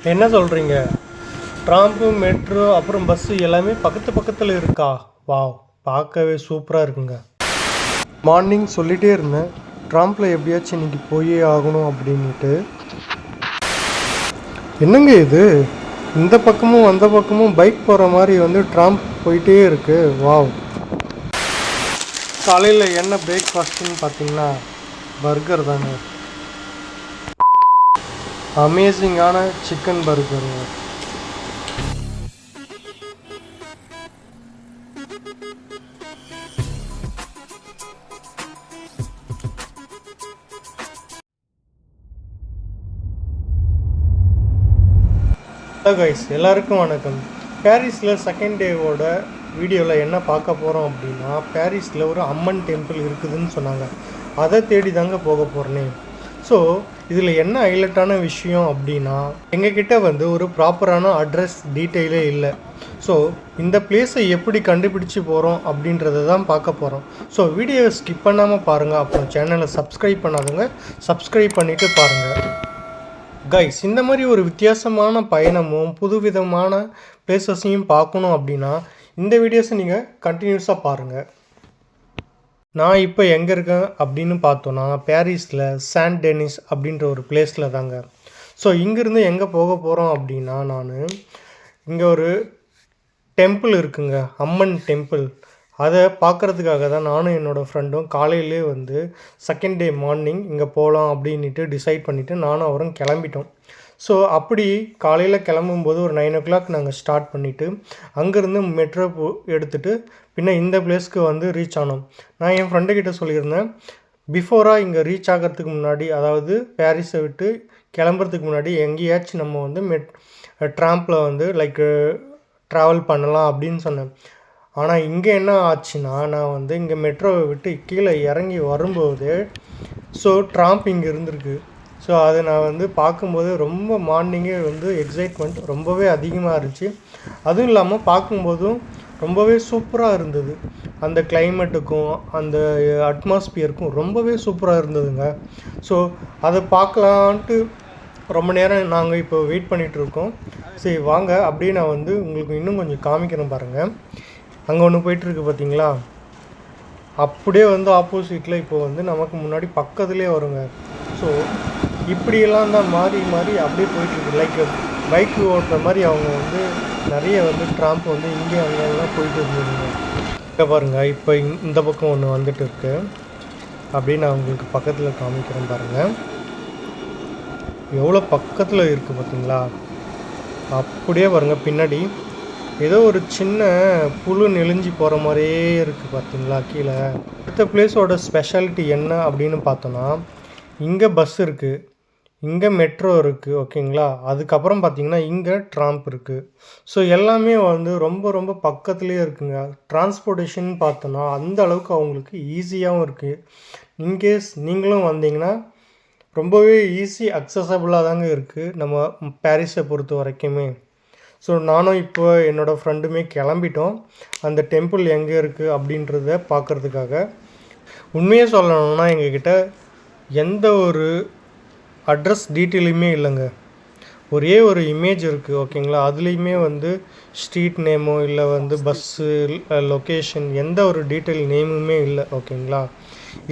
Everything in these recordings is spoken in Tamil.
என்ன சொல்கிறீங்க? ட்ராம்பு, மெட்ரோ, அப்புறம் பஸ்ஸு எல்லாமே பக்கத்தில் இருக்கா? வாவ்! பார்க்கவே சூப்பராக இருக்குங்க. மார்னிங் சொல்லிகிட்டே இருந்தேன், ட்ராம்பில் எப்படியாச்சும் இன்றைக்கி போயே ஆகணும் அப்படின்ட்டு. என்னங்க இது? இந்த பக்கமும் அந்த பக்கமும் பைக் போகிற மாதிரி வந்து ட்ராம்ப் போயிட்டே இருக்குது. வாவ்! காலையில் என்ன பிரேக்ஃபாஸ்ட்டுன்னு பார்த்தீங்கன்னா பர்கர் தாங்க. அமேசிங்கான சிக்கன் பர்கருங்க. ஹலோ கைஸ், எல்லாருக்கும் வணக்கம். பாரிஸில் செகண்ட் டேவோட வீடியோவில் என்ன பார்க்க போகிறோம் அப்படின்னா, பாரிஸில் ஒரு அம்மன் டெம்பிள் இருக்குதுன்னு சொன்னாங்க. அதை தேடி தாங்க போக போகிறேனே. ஸோ இதில் என்ன ஹைலைட்டான விஷயம் அப்படின்னா, எங்ககிட்ட வந்து ஒரு ப்ராப்பரான அட்ரஸ் டீட்டெயிலே இல்லை. ஸோ இந்த பிளேஸை எப்படி கண்டுபிடிச்சி போகிறோம் அப்படின்றத தான் பார்க்க போகிறோம். ஸோ வீடியோவை ஸ்கிப் பண்ணாமல் பாருங்கள். அப்புறம் சேனலை சப்ஸ்கிரைப் பண்ணாதவங்க சப்ஸ்கிரைப் பண்ணிவிட்டு பாருங்கள். கைஸ், இந்த மாதிரி ஒரு வித்தியாசமான பயணமும் புதுவிதமான பிளேசஸையும் பார்க்கணும் அப்படின்னா இந்த வீடியோஸை நீங்கள் கண்டினியூஸாக பாருங்கள். நான் இப்போ எங்கே இருக்கேன் அப்படின்னு பார்த்தோன்னா, பாரிஸில் சான் டெனிஸ் அப்படின்ற ஒரு பிளேஸில் தாங்க. ஸோ இங்கேருந்து எங்கே போக போகிறோம் அப்படின்னா, நான் இங்கே ஒரு டெம்பிள் இருக்குங்க, அம்மன் டெம்பிள். அதை பார்க்குறதுக்காக தான் நானும் என்னோடய ஃப்ரெண்டும் காலையிலே வந்து செகண்ட் டே மார்னிங் இங்கே போகலாம் அப்படின்ட்டு டிசைட் பண்ணிவிட்டு நானும் அவரும் கிளம்பிட்டோம். ஸோ அப்படி காலையில் கிளம்பும்போது ஒரு 9 o'clock நாங்கள் ஸ்டார்ட் பண்ணிவிட்டு அங்கேருந்து மெட்ரோ எடுத்துகிட்டு பின்ன இந்த பிளேஸ்க்கு வந்து ரீச் ஆனோம். நான் என் ஃப்ரெண்டுக்கிட்ட சொல்லியிருந்தேன், பிஃபோராக இங்கே ரீச் ஆகிறதுக்கு முன்னாடி, அதாவது பாரிஸை விட்டு கிளம்புறதுக்கு முன்னாடி எங்கேயாச்சும் நம்ம வந்து ட்ராம்பில் வந்து ட்ராவல் பண்ணலாம் அப்படின்னு சொன்னேன். ஆனால் இங்கே என்ன ஆச்சுன்னா, நான் வந்து இங்கே மெட்ரோவை விட்டு கீழே இறங்கி வரும்போது ஸோ ட்ராம்ப் இங்கே இருந்திருக்கு. ஸோ அதை நான் வந்து பார்க்கும்போது ரொம்ப மார்னிங்கே வந்து எக்ஸைட்மெண்ட் ரொம்பவே அதிகமாக இருந்துச்சு. அதுவும் இல்லாமல் பார்க்கும்போதும் ரொம்பவே சூப்பராக இருந்தது. அந்த கிளைமேட்டுக்கும் அந்த அட்மாஸ்பியருக்கும் ரொம்பவே சூப்பராக இருந்ததுங்க. ஸோ அதை பார்க்கலான்ட்டு ரொம்ப நேரம் நாங்கள் இப்போ வெயிட் பண்ணிகிட்ருக்கோம். சரி வாங்க, அப்படியே நான் வந்து உங்களுக்கு இன்னும் கொஞ்சம் காமிக்கிறேன் பாருங்கள். அங்கே ஒன்று போயிட்டுருக்கு பார்த்தீங்களா? அப்படியே வந்து ஆப்போசிட்டில் இப்போ வந்து நமக்கு முன்னாடி பக்கத்துலேயே வருங்க. ஸோ இப்படியெல்லாம் தான் மாறி மாறி அப்படியே போயிட்டுருக்கு. பைக்கு ஓட்டுற மாதிரி அவங்க வந்து நிறைய வந்து ட்ராம்ப் வந்து இங்கே அங்கெல்லாம் போயிட்டு இருந்ததுங்க. இங்கே பாருங்கள், இப்போ இந்த பக்கம் ஒன்று வந்துட்டு இருக்கு. அப்படின்னு நான் உங்களுக்கு பக்கத்தில் காமிக்கிறேன் பாருங்கள். எவ்வளோ பக்கத்தில் இருக்குது பார்த்தீங்களா? அப்படியே பாருங்கள், பின்னாடி ஏதோ ஒரு சின்ன புழு நெளிஞ்சு போகிற மாதிரியே இருக்குது பார்த்தீங்களா கீழே. அடுத்த பிளேஸோட ஸ்பெஷாலிட்டி என்ன அப்படின்னு பார்த்தோன்னா, இங்கே பஸ் இருக்குது, இங்கே மெட்ரோ இருக்குது, ஓகேங்களா? அதுக்கப்புறம் பார்த்திங்கன்னா இங்கே ட்ராம்ப் இருக்குது. ஸோ எல்லாமே வந்து ரொம்ப ரொம்ப பக்கத்துலேயே இருக்குங்க. டிரான்ஸ்போர்ட்டேஷன் பார்த்தோன்னா அந்த அளவுக்கு அவங்களுக்கு ஈஸியாகவும் இருக்குது. இன்கேஸ் நீங்களும் வந்தீங்கன்னா ரொம்பவே ஈஸி அக்சசபிளாக தாங்க இருக்குது நம்ம பாரிஸை பொறுத்த வரைக்குமே. ஸோ நானும் இப்போ என்னோடய ஃப்ரெண்டுமே கிளம்பிட்டோம் அந்த டெம்பிள் எங்கே இருக்குது அப்படின்றத பார்க்குறதுக்காக. உண்மையாக சொல்லணும்னா எங்ககிட்ட எந்த ஒரு அட்ரஸ் டீட்டெயிலுமே இல்லைங்க. ஒரே ஒரு இமேஜ் இருக்குது, ஓகேங்களா? அதுலேயுமே வந்து ஸ்ட்ரீட் நேமோ இல்லை வந்து பஸ்ஸு லொக்கேஷன் எந்த ஒரு டீட்டெயில் நேமுமே இல்லை, ஓகேங்களா?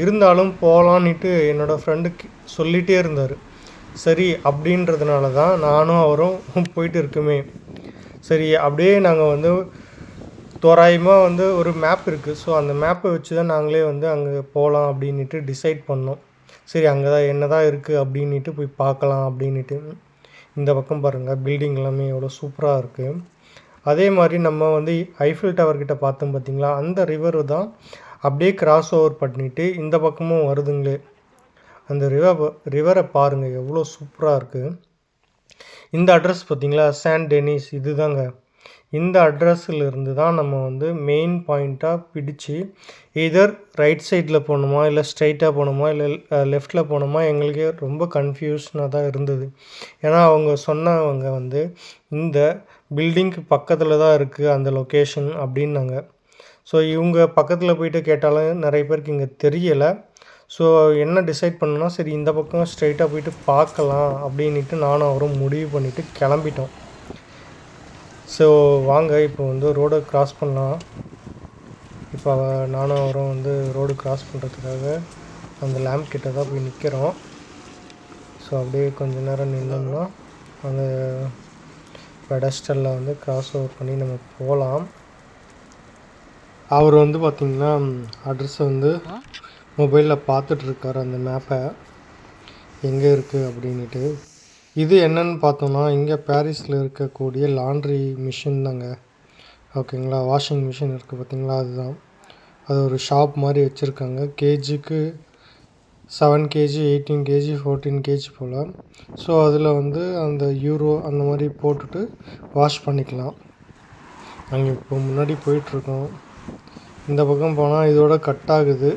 இருந்தாலும் போகலான்ட்டு என்னோடய ஃப்ரெண்டுக்கு சொல்லிகிட்டே இருந்தார். சரி அப்படின்றதுனால தான் நானும் அவரும் போயிட்டு இருக்குமே. சரி அப்படியே நாங்கள் வந்து தோராயமாக வந்து ஒரு மேப் இருக்குது. ஸோ அந்த மேப்பை வச்சு தான் நாங்களே வந்து அங்கே போகலாம் அப்படின்ட்டு டிசைட் பண்ணோம். சரி அங்கே தான் என்ன தான் இருக்குது அப்படின்ட்டு போய் பார்க்கலாம் அப்படின்ட்டு. இந்த பக்கம் பாருங்கள், பில்டிங் எல்லாமே எவ்வளோ சூப்பராக இருக்குது. அதே மாதிரி நம்ம வந்து ஐஃபில் டவர்கிட்ட பார்த்தோம் பார்த்திங்களா, அந்த ரிவர் தான் அப்படியே கிராஸ் ஓவர் பண்ணிவிட்டு இந்த பக்கமும் வருதுங்களே. அந்த ரிவரை பாருங்கள் எவ்வளோ சூப்பராக இருக்குது. இந்த அட்ரஸ் பார்த்திங்களா, சான் டெனிஸ், இது தாங்க. இந்த அட்ரஸில் இருந்து தான் நம்ம வந்து மெயின் பாயிண்ட்டாக பிடிச்சி எதர் ரைட் சைடில் போகணுமா இல்லை ஸ்ட்ரைட்டாக போகணுமா இல்லை லெஃப்டில் போகணுமா, எங்களுக்கே ரொம்ப கன்ஃபியூஷனாக தான் இருந்தது. ஏன்னா அவங்க சொன்னவங்க வந்து இந்த பில்டிங்க்கு பக்கத்தில் தான் இருக்குது அந்த லொக்கேஷன் அப்படின்னாங்க. ஸோ இவங்க பக்கத்தில் போயிட்டு கேட்டாலும் நிறைய பேருக்கு இங்கே தெரியலை. ஸோ என்ன டிசைட் பண்ணோன்னா, சரி இந்த பக்கம் ஸ்ட்ரைட்டாக போயிட்டு பார்க்கலாம் அப்படின்ட்டு நானும் அவரும் முடிவு பண்ணிவிட்டு கிளம்பிட்டோம். ஸோ வாங்க இப்போ வந்து ரோடை க்ராஸ் பண்ணலாம். இப்போ நானும் அவரும் வந்து ரோடு க்ராஸ் பண்ணுறதுக்காக அந்த லேம்ப் கிட்ட தான் போய் நிற்கிறோம். ஸோ அப்படியே கொஞ்ச நேரம் நின்னோம்னா அந்த பெடஸ்டலில் வந்து க்ராஸ் ஓவர் பண்ணி நம்ம போகலாம். அவர் வந்து பார்த்திங்கன்னா அட்ரஸை வந்து மொபைலில் பார்த்துட்ருக்கார், அந்த மேப்பை எங்கே இருக்குது அப்படின்ட்டு. இது என்னன்னு பார்த்தோன்னா, இங்கே பாரிஸில் இருக்கக்கூடிய லாண்ட்ரி மிஷின் தாங்க. ஓகேங்களா, வாஷிங் மிஷின் இருக்குது பார்த்திங்களா, அதுதான். அது ஒரு ஷாப் மாதிரி வச்சுருக்காங்க. கேஜிக்கு 7 கேஜி, 18 கேஜி, 14 கேஜி போல். ஸோ அதில் வந்து அந்த யூரோ அந்த மாதிரி போட்டுட்டு வாஷ் பண்ணிக்கலாம். நாங்கள் இப்போ முன்னாடி போயிட்டுருக்கோம். இந்த பக்கம் போனால் இதோட கட் ஆகுது.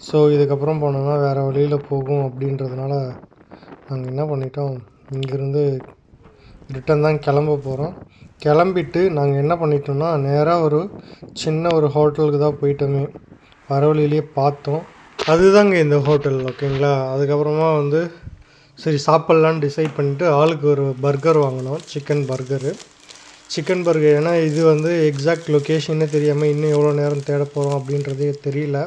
ஸோ இதுக்கப்புறம் போனோம்னா வேறு வழியில் போகும் அப்படின்றதுனால நாங்கள் என்ன பண்ணிட்டோம், இங்கேருந்து ரிட்டன் தான் கிளம்ப போகிறோம். கிளம்பிட்டு நாங்கள் என்ன பண்ணிட்டோம்னா நேராக ஒரு சின்ன ஒரு ஹோட்டலுக்கு தான் போயிட்டோமே. வர வழியிலே பார்த்தோம், அதுதாங்க இந்த ஹோட்டல். ஓகேங்களா, அதுக்கப்புறமா வந்து சரி சாப்பிட்லான்னு டிசைட் பண்ணிவிட்டு ஆளுக்கு ஒரு பர்கர் வாங்கினோம். Chicken burger. ஏன்னா இது வந்து எக்ஸாக்ட் லொக்கேஷனே தெரியாமல் இன்னும் எவ்வளோ நேரம் தேட போகிறோம் அப்படின்றதே தெரியல.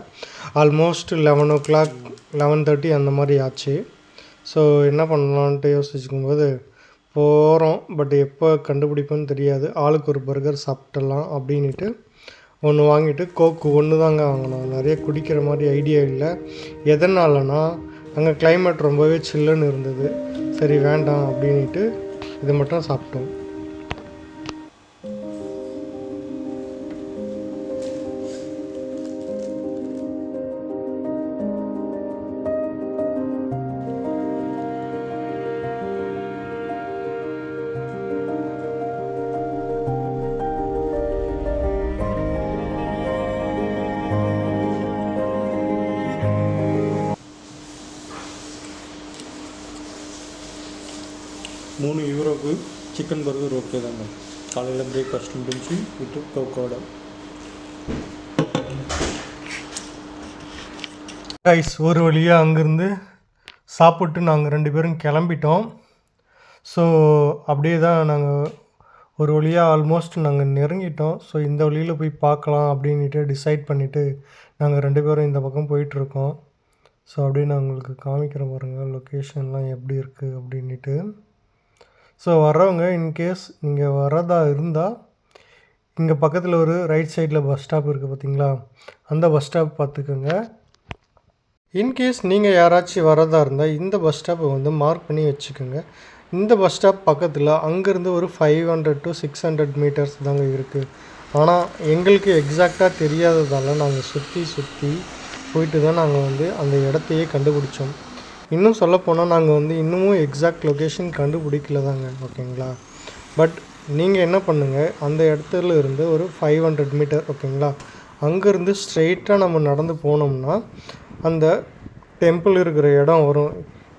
ஆல்மோஸ்ட் 11 o'clock 11:30 அந்த மாதிரி ஆச்சு. ஸோ என்ன பண்ணலான்ட்டு யோசிச்சுக்கும்போது போகிறோம். பட் எப்போ கண்டுபிடிப்போன்னு தெரியாது. ஆளுக்கு ஒரு பர்கர் சாப்பிட்டுடலாம் அப்படின்ட்டு ஒன்று வாங்கிட்டு கோக்கு ஒன்று தாங்க வாங்கினோம். நிறைய குடிக்கிற மாதிரி ஐடியா இல்லை. எதனாலனா அங்கே கிளைமேட் ரொம்பவே சில்லுன்னு இருந்தது. சரி வேண்டாம் அப்படின்ட்டு இதை மட்டும் சாப்பிட்டோம். €3 சிக்கன் பர்கர் ஓகே தாங்க. காலையில் பிரேக்ஃபாஸ்ட் முடிஞ்சு விட்டு கோக்கோட கைஸ் ஒரு வழியாக அங்கேருந்து சாப்பிட்டு நாங்கள் 2 பேரும் கிளம்பிட்டோம். ஸோ அப்படியே தான் நாங்கள் ஒரு வழியாக ஆல்மோஸ்ட் நாங்கள் நெருங்கிட்டோம். ஸோ இந்த வழியில் போய் பார்க்கலாம் அப்படின்ட்டு டிசைட் பண்ணிவிட்டு நாங்கள் 2 பேரும் இந்த பக்கம் போயிட்டுருக்கோம். ஸோ அப்படியே நான் உங்களுக்கு காமிக்கிறேன் பாருங்கள் லொக்கேஷன்லாம் எப்படி இருக்குது அப்படின்ட்டு. ஸோ வர்றவங்க இன்கேஸ் நீங்கள் வரதா இருந்தால் இங்கே பக்கத்தில் ஒரு ரைட் சைடில் பஸ் ஸ்டாப் இருக்குது பார்த்தீங்களா, அந்த பஸ் ஸ்டாப் பார்த்துக்கோங்க. இன்கேஸ் நீங்கள் யாராச்சும் வரதா இருந்தால் இந்த பஸ் ஸ்டாப்பை வந்து மார்க் பண்ணி வச்சுக்கோங்க. இந்த பஸ் ஸ்டாப் பக்கத்தில் அங்கேருந்து ஒரு 500 to 600 மீட்டர்ஸ் தாங்க இருக்குது. ஆனால் எங்களுக்கு எக்ஸாக்டாக தெரியாததால் நாங்கள் சுற்றி போயிட்டு தான் நாங்கள் வந்து அந்த இடத்தையே கண்டுபிடிச்சோம். இன்னும் சொல்லப்போனால் நாங்கள் வந்து இன்னமும் எக்ஸாக்ட் லொக்கேஷன் கண்டுபிடிக்கல தாங்க. ஓகேங்களா, பட் நீங்கள் என்ன பண்ணுங்கள், அந்த இடத்துல இருந்து ஒரு 500 மீட்டர் ஓகேங்களா, அங்கேருந்து ஸ்ட்ரெயிட்டாக நம்ம நடந்து போனோம்னா அந்த டெம்பிள் இருக்கிற இடம் வரும்.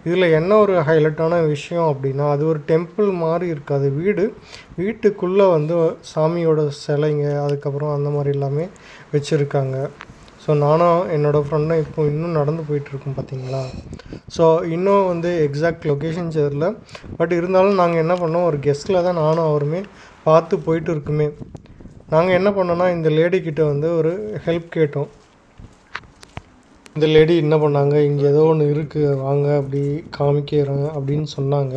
இதில் என்ன ஒரு ஹைலைட்டான விஷயம் அப்படின்னா, அது ஒரு டெம்பிள் மாதிரி இருக்காது. வீட்டுக்குள்ளே வந்து சாமியோட சிலைங்க அதுக்கப்புறம் அந்த மாதிரி எல்லாமே வச்சுருக்காங்க. ஸோ நானும் என்னோடய ஃப்ரெண்டும் இப்போ இன்னும் நடந்து போயிட்டுருக்கோம் பார்த்தீங்களா. ஸோ இன்னும் வந்து எக்ஸாக்ட் லொக்கேஷன் தெரியல. பட் இருந்தாலும் நாங்கள் என்ன பண்ணோம், ஒரு கெஸ்ட்டில் தான் நானும் அவருமே பார்த்து போயிட்டு இருக்குமே. நாங்கள் என்ன பண்ணோன்னா இந்த லேடிக்கிட்ட வந்து ஒரு ஹெல்ப் கேட்டோம். இந்த லேடி என்ன பண்ணாங்க, இங்கே ஏதோ ஒன்று இருக்குது வாங்க அப்படி காமிக்கிறேன் அப்படின்னு சொன்னாங்க.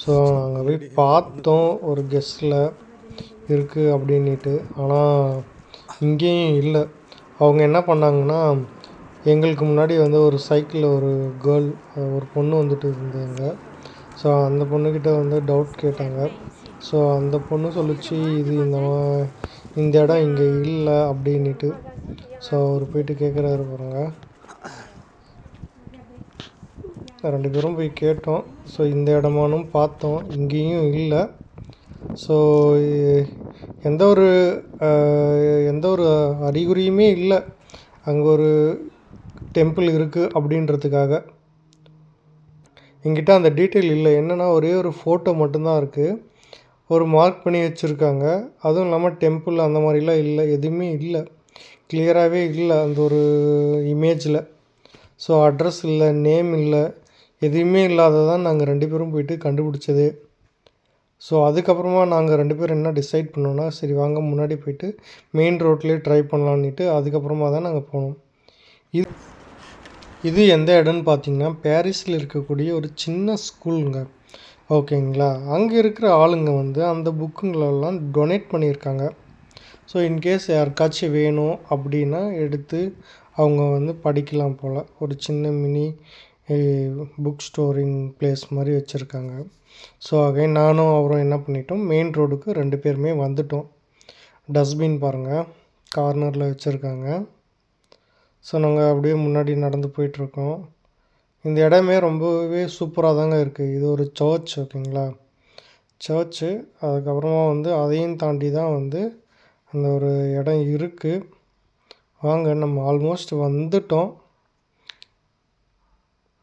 ஸோ நாங்கள் போய் பார்த்தோம் ஒரு கெஸ்ட்டில் இருக்குது அப்படின்ட்டு. ஆனால் இங்கேயும் இல்லை. அவங்க என்ன பண்ணாங்கன்னா, எங்களுக்கு முன்னாடி வந்து ஒரு சைக்கிளில் ஒரு பொண்ணு வந்துட்டு இருந்தாங்க. ஸோ அந்த பொண்ணுக்கிட்ட வந்து டவுட் கேட்டாங்க. ஸோ அந்த பொண்ணு சொல்லிச்சு இது இந்த இடம் இங்கே இல்லை அப்படின்ட்டு. ஸோ அவர் போயிட்டு கேட்குறாரு பாருங்க. 2 பேரும் போய் கேட்டோம். ஸோ இந்த இடமானும் பார்த்தோம், இங்கேயும் இல்லை. ஸோ எந்த ஒரு அறிகுறியுமே இல்லை அங்கே ஒரு டெம்பிள் இருக்குது அப்படின்றதுக்காக. என்கிட்ட அந்த டீட்டெயில் இல்லை. என்னென்னா ஒரே ஒரு ஃபோட்டோ மட்டும்தான் இருக்குது. ஒரு மார்க் பண்ணி வச்சுருக்காங்க. அதுவும் இல்லாமல் டெம்பிள் அந்த மாதிரிலாம் இல்லை, எதுவுமே இல்லை, கிளியராகவே இல்லை அந்த ஒரு இமேஜில். ஸோ அட்ரஸ் இல்லை, நேம் இல்லை, எதுவுமே இல்லாததான் நாங்கள் 2 பேரும் போயிட்டு கண்டுபிடிச்சதே. ஸோ அதுக்கப்புறமா நாங்கள் 2 பேரும் என்ன டிசைட் பண்ணோன்னா, சரி வாங்க முன்னாடி போயிட்டு மெயின் ரோட்லேயே ட்ரை பண்ணலான்ட்டு அதுக்கப்புறமா தான் நாங்கள் போனோம். இது எந்த இடம்னு பார்த்தீங்கன்னா, பாரிஸில் இருக்கக்கூடிய ஒரு சின்ன ஸ்கூலுங்க. ஓகேங்களா. அங்கே இருக்கிற ஆளுங்க வந்து அந்த புக்குங்களெல்லாம் டொனேட் பண்ணியிருக்காங்க. ஸோ இன்கேஸ் யாருக்காச்சும் வேணும் அப்படின்னா எடுத்து அவங்க வந்து படிக்கலாம் போல். ஒரு சின்ன மினி புக் ஸ்டோரிங் பிளேஸ் மாதிரி வச்சுருக்காங்க. ஸோ அகைன் நானும் அவரும் என்ன பண்ணிட்டோம், மெயின் ரோடுக்கு 2 பேருமே வந்துட்டோம். டஸ்ட்பின் பாருங்கள் கார்னரில் வச்சுருக்காங்க. ஸோ நாங்கள் அப்படியே முன்னாடி நடந்து போயிட்டுருக்கோம். இந்த இடமே ரொம்பவே சூப்பராக தாங்க இருக்குது. இது ஒரு சர்ச். ஓகேங்களா. சர்ச்சு. அதுக்கப்புறமா வந்து அதையும் தாண்டி தான் வந்து அந்த ஒரு இடம் இருக்குது. வாங்க நம்ம ஆல்மோஸ்ட் வந்துட்டோம்.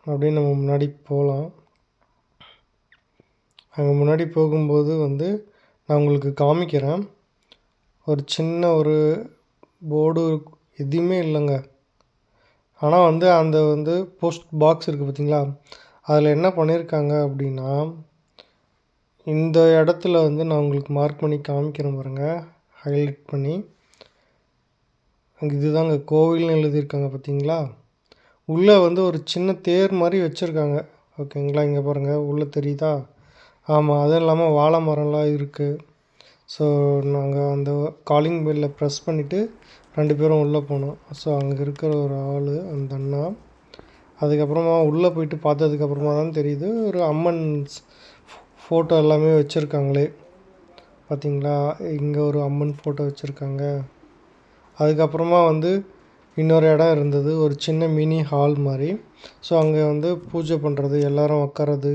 அப்படியே நம்ம முன்னாடி போகலாம். அங்கே முன்னாடி போகும்போது வந்து நான் உங்களுக்கு காமிக்கிறேன். ஒரு சின்ன ஒரு போர்டு எதுவுமே இல்லைங்க. ஆனால் வந்து அந்த வந்து போஸ்ட் பாக்ஸ் இருக்குது பார்த்தீங்களா, அதில் என்ன பண்ணியிருக்காங்க அப்படின்னா, இந்த இடத்துல வந்து நான் உங்களுக்கு மார்க் பண்ணி காமிக்கிறேன் பாருங்கள், ஹைலைட் பண்ணி. இதுதாங்க கோவில்னு எழுதியிருக்காங்க பார்த்தீங்களா. உள்ளே வந்து ஒரு சின்ன தேர் மாதிரி வச்சுருக்காங்க. ஓகேங்களா. இங்கே பாருங்கள் உள்ளே தெரியுதா. ஆமாம், அதுவும் இல்லாமல் வாழை மரம்லாம் இருக்குது. ஸோ நாங்கள் அந்த காலிங் பெல்லை ப்ரெஸ் பண்ணிவிட்டு 2 பேரும் உள்ளே போனோம். ஸோ அங்கே இருக்கிற ஒரு ஆள் அந்த அண்ணா. அதுக்கப்புறமா உள்ளே போயிட்டு பார்த்ததுக்கப்புறமா தான் தெரியுது, ஒரு அம்மன் ஃபோட்டோ எல்லாமே வச்சுருக்காங்களே பார்த்தீங்களா. இங்கே ஒரு அம்மன் ஃபோட்டோ வச்சுருக்காங்க. அதுக்கப்புறமா வந்து இன்னொரு இடம் இருந்தது, ஒரு சின்ன மினி ஹால் மாதிரி. ஸோ அங்கே வந்து பூஜை பண்ணுறது, எல்லோரும் உட்காறது,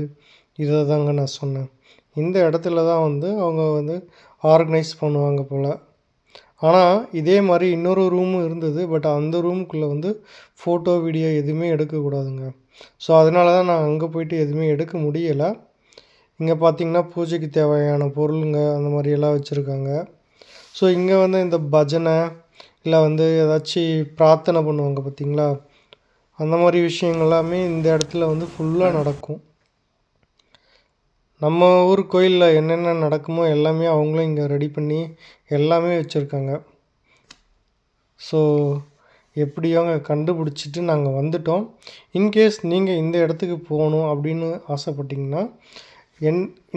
இதை தாங்க நான் சொன்னேன். இந்த இடத்துல தான் வந்து அவங்க வந்து ஆர்கனைஸ் பண்ணுவாங்க போல். ஆனால் இதே மாதிரி இன்னொரு ரூமும் இருந்தது. பட் அந்த ரூமுக்குள்ளே வந்து ஃபோட்டோ வீடியோ எதுவுமே எடுக்கக்கூடாதுங்க. ஸோ அதனால தான் நான் அங்கே போயிட்டு எதுவுமே எடுக்க முடியலை. இங்கே பார்த்திங்கன்னா பூஜைக்கு தேவையான பொருளுங்க அந்த மாதிரியெல்லாம் வச்சுருக்காங்க. ஸோ இங்கே வந்து இந்த பஜனை இல்லை வந்து ஏதாச்சும் பிரார்த்தனை பண்ணுவாங்க பார்த்திங்களா, அந்த மாதிரி விஷயங்கள் எல்லாமே இந்த இடத்துல வந்து ஃபுல்லாக நடக்கும். நம்ம ஊர் கோயிலில் என்னென்ன நடக்குமோ எல்லாமே அவங்களும் இங்கே ரெடி பண்ணி எல்லாமே வச்சுருக்காங்க. ஸோ எப்படியோங்க கண்டுபிடிச்சிட்டு நாங்கள் வந்துட்டோம். இன்கேஸ் நீங்கள் இந்த இடத்துக்கு போகணும் அப்படின்னு ஆசைப்பட்டிங்கன்னா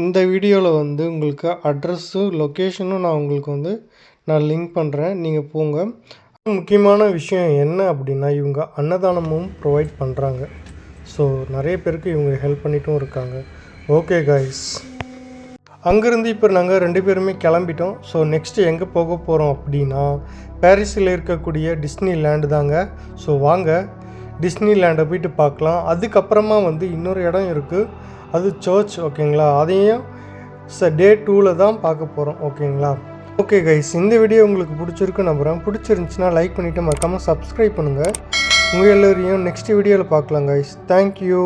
இந்த வீடியோவில் வந்து உங்களுக்கு அட்ரஸும் லொக்கேஷனும் நான் உங்களுக்கு வந்து நான் லிங்க் பண்ணுறேன், நீங்கள் போங்க. முக்கியமான விஷயம் என்ன அப்படின்னா, இவங்க அன்னதானமும் ப்ரொவைட் பண்ணுறாங்க. ஸோ நிறைய பேருக்கு இவங்க ஹெல்ப் பண்ணிட்டும் இருக்காங்க. ஓகே கைஸ், அங்கேருந்து இப்போ நாங்கள் 2 பேருமே கிளம்பிட்டோம். ஸோ நெக்ஸ்ட்டு எங்கே போக போகிறோம் அப்படின்னா, பாரிஸில் இருக்கக்கூடிய டிஸ்னி லேண்டு தாங்க. ஸோ வாங்க டிஸ்னி லேண்டை போயிட்டு பார்க்கலாம். அதுக்கப்புறமா வந்து இன்னொரு இடம் இருக்குது, அது சர்ச். ஓகேங்களா. அதையும் டே 2ல் தான் பார்க்க போகிறோம். ஓகேங்களா. ஓகே கைஸ், இந்த வீடியோ உங்களுக்கு பிடிச்சிருக்கு நம்புகிறேன். பிடிச்சிருந்துச்சின்னா லைக் பண்ணிவிட்டு மறக்காமல் சப்ஸ்கிரைப் பண்ணுங்கள். உங்கள் எல்லோரையும் நெக்ஸ்ட் வீடியோவில் பார்க்கலாம் கைஸ். தேங்க்யூ.